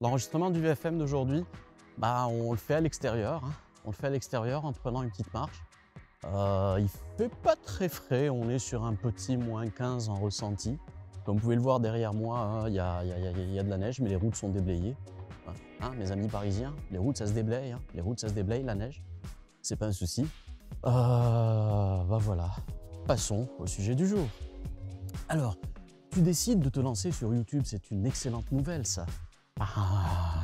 L'enregistrement du VFM d'aujourd'hui, on le fait à l'extérieur. On le fait à l'extérieur en prenant une petite marche. Il fait pas très frais, on est sur un petit -15 en ressenti. Comme vous pouvez le voir derrière moi, il y a de la neige, mais les routes sont déblayées. Mes amis parisiens, les routes ça se déblaye, les routes ça se déblaye, la neige, c'est pas un souci. Voilà, passons au sujet du jour. Alors, tu décides de te lancer sur YouTube, c'est une excellente nouvelle ça.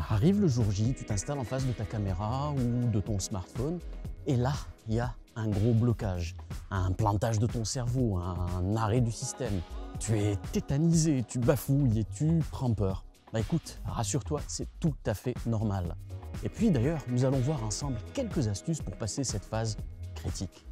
Arrive le jour J, tu t'installes en face de ta caméra ou de ton smartphone et là, il y a un gros blocage, un plantage de ton cerveau, un arrêt du système. Tu es tétanisé, tu bafouilles et tu prends peur. Écoute, rassure-toi, c'est tout à fait normal. Et puis d'ailleurs, nous allons voir ensemble quelques astuces pour passer cette phase critique.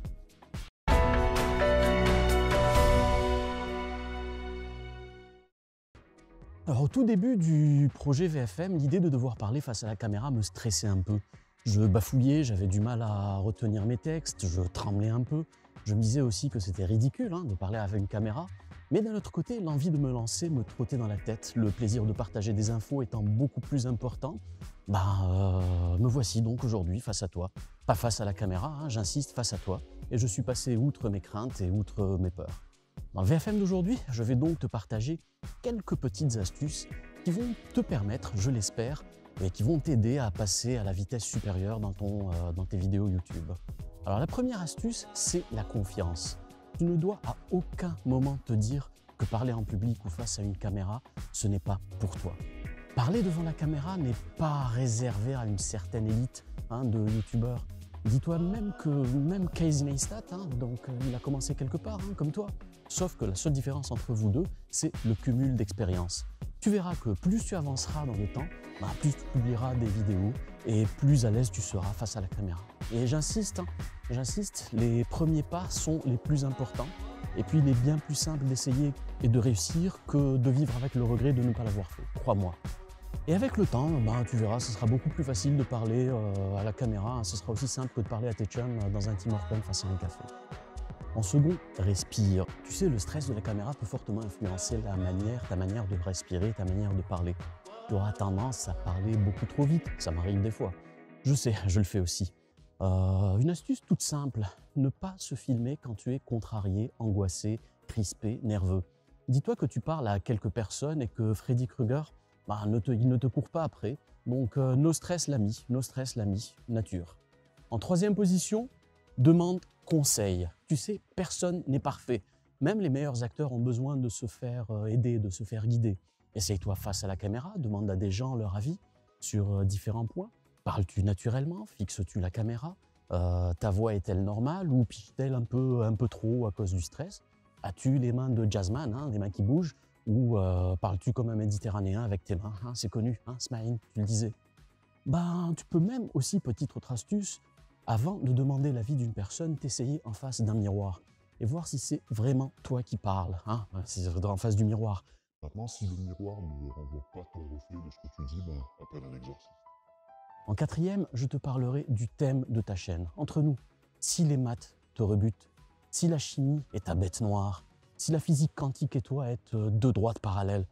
Alors, au tout début du projet VFM, l'idée de devoir parler face à la caméra me stressait un peu. Je bafouillais, j'avais du mal à retenir mes textes, je tremblais un peu. Je me disais aussi que c'était ridicule de parler avec une caméra. Mais d'un autre côté, l'envie de me lancer me trottait dans la tête. Le plaisir de partager des infos étant beaucoup plus important, me voici donc aujourd'hui face à toi. Pas face à la caméra, j'insiste, face à toi. Et je suis passé outre mes craintes et outre mes peurs. Dans le VFM d'aujourd'hui, je vais donc te partager quelques petites astuces qui vont te permettre, je l'espère, et qui vont t'aider à passer à la vitesse supérieure dans tes vidéos YouTube. Alors la première astuce, c'est la confiance. Tu ne dois à aucun moment te dire que parler en public ou face à une caméra, ce n'est pas pour toi. Parler devant la caméra n'est pas réservé à une certaine élite de youtubeurs. Dis-toi même que Casey Neistat, il a commencé quelque part, comme toi. Sauf que la seule différence entre vous deux, c'est le cumul d'expérience. Tu verras que plus tu avanceras dans le temps, plus tu publieras des vidéos et plus à l'aise tu seras face à la caméra. Et j'insiste, les premiers pas sont les plus importants. Et puis il est bien plus simple d'essayer et de réussir que de vivre avec le regret de ne pas l'avoir fait, crois-moi. Et avec le temps, tu verras, ce sera beaucoup plus facile de parler à la caméra. Ce sera aussi simple que de parler à tes chums dans un Tim Hortons face à un café. En second, respire. Tu sais, le stress de la caméra peut fortement influencer ta manière de respirer, ta manière de parler. Tu auras tendance à parler beaucoup trop vite, ça m'arrive des fois. Je sais, je le fais aussi. Une astuce toute simple, ne pas se filmer quand tu es contrarié, angoissé, crispé, nerveux. Dis-toi que tu parles à quelques personnes et que Freddy Krueger, il ne te court pas après. Donc, no stress l'ami, nature. En troisième position, demande conseil. Tu sais, personne n'est parfait. Même les meilleurs acteurs ont besoin de se faire aider, de se faire guider. Essaye-toi face à la caméra, demande à des gens leur avis sur différents points. Parles-tu naturellement? Fixes-tu la caméra? Ta voix est-elle normale ou piche-t-elle un peu trop à cause du stress? As-tu les mains de jazzman, les mains qui bougent? Ou parles-tu comme un Méditerranéen avec tes mains? C'est connu, Smaïn, tu le disais. Tu peux même aussi, petite autre astuce, avant de demander l'avis d'une personne, t'essayer en face d'un miroir et voir si c'est vraiment toi qui parles, si c'est en face du miroir. Maintenant, si le miroir ne renvoie pas ton reflet de ce que tu dis, appelle un exorciste. En quatrième, je te parlerai du thème de ta chaîne. Entre nous, si les maths te rebutent, si la chimie est ta bête noire, si la physique quantique et toi êtes deux droites parallèles,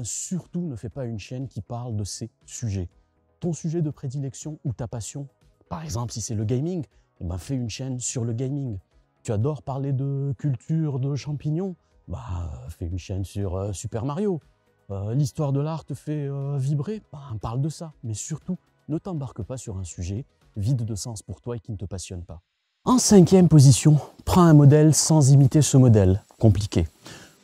surtout ne fais pas une chaîne qui parle de ces sujets. Ton sujet de prédilection ou ta passion, par exemple si c'est le gaming, fais une chaîne sur le gaming. Tu adores parler de culture de champignons, fais une chaîne sur Super Mario. L'histoire de l'art te fait vibrer, parle de ça. Mais surtout, ne t'embarque pas sur un sujet vide de sens pour toi et qui ne te passionne pas. En cinquième position, prends un modèle sans imiter ce modèle. Compliqué.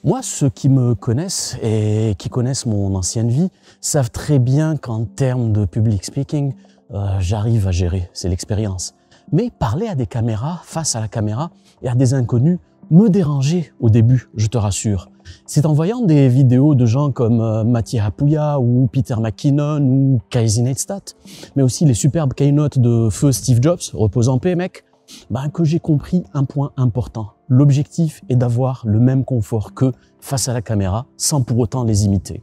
Moi, ceux qui me connaissent et qui connaissent mon ancienne vie savent très bien qu'en termes de public speaking, j'arrive à gérer, c'est l'expérience. Mais parler à des caméras, face à la caméra et à des inconnus, me dérangeait au début, je te rassure. C'est en voyant des vidéos de gens comme Mathieu Apouya ou Peter McKinnon ou Casey Neistat, mais aussi les superbes keynotes de feu Steve Jobs, repose en paix mec, que j'ai compris un point important. L'objectif est d'avoir le même confort qu'eux face à la caméra, sans pour autant les imiter.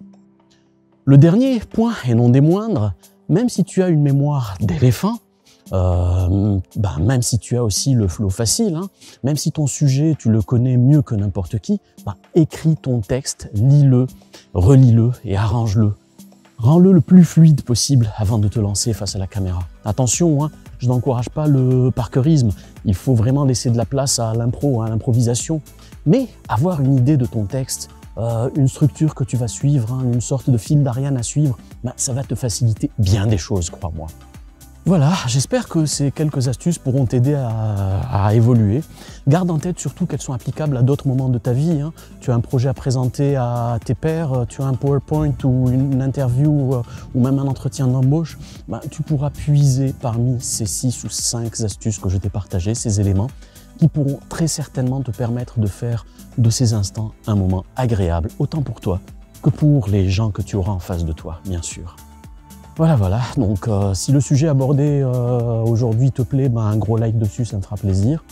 Le dernier point, et non des moindres, même si tu as une mémoire d'éléphant, même si tu as aussi le flow facile, même si ton sujet, tu le connais mieux que n'importe qui, écris ton texte, lis-le, relis-le et arrange-le. Rends-le le plus fluide possible avant de te lancer face à la caméra. Attention, hein, je n'encourage pas le parkourisme. Il faut vraiment laisser de la place à l'impro, à l'improvisation. Mais avoir une idée de ton texte, une structure que tu vas suivre, hein, une sorte de fil d'Ariane à suivre, ben, ça va te faciliter bien des choses, crois-moi. Voilà, j'espère que ces quelques astuces pourront t'aider à évoluer. Garde en tête surtout qu'elles sont applicables à d'autres moments de ta vie, hein. Tu as un projet à présenter à tes pairs, tu as un PowerPoint ou une interview ou même un entretien d'embauche, ben, tu pourras puiser parmi ces 6 ou 5 astuces que je t'ai partagées, ces éléments, qui pourront très certainement te permettre de faire de ces instants un moment agréable, autant pour toi que pour les gens que tu auras en face de toi, bien sûr. Voilà, donc si le sujet abordé aujourd'hui te plaît, ben, un gros like dessus, ça me fera plaisir.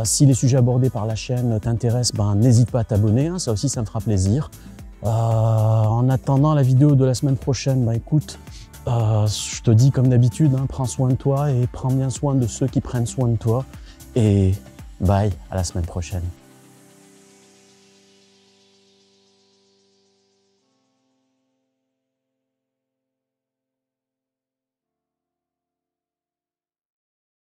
Si les sujets abordés par la chaîne t'intéressent, ben, n'hésite pas à t'abonner, hein, ça aussi ça me fera plaisir. En attendant la vidéo de la semaine prochaine, ben, écoute, je te dis comme d'habitude, hein, prends soin de toi et prends bien soin de ceux qui prennent soin de toi. Et bye, à la semaine prochaine.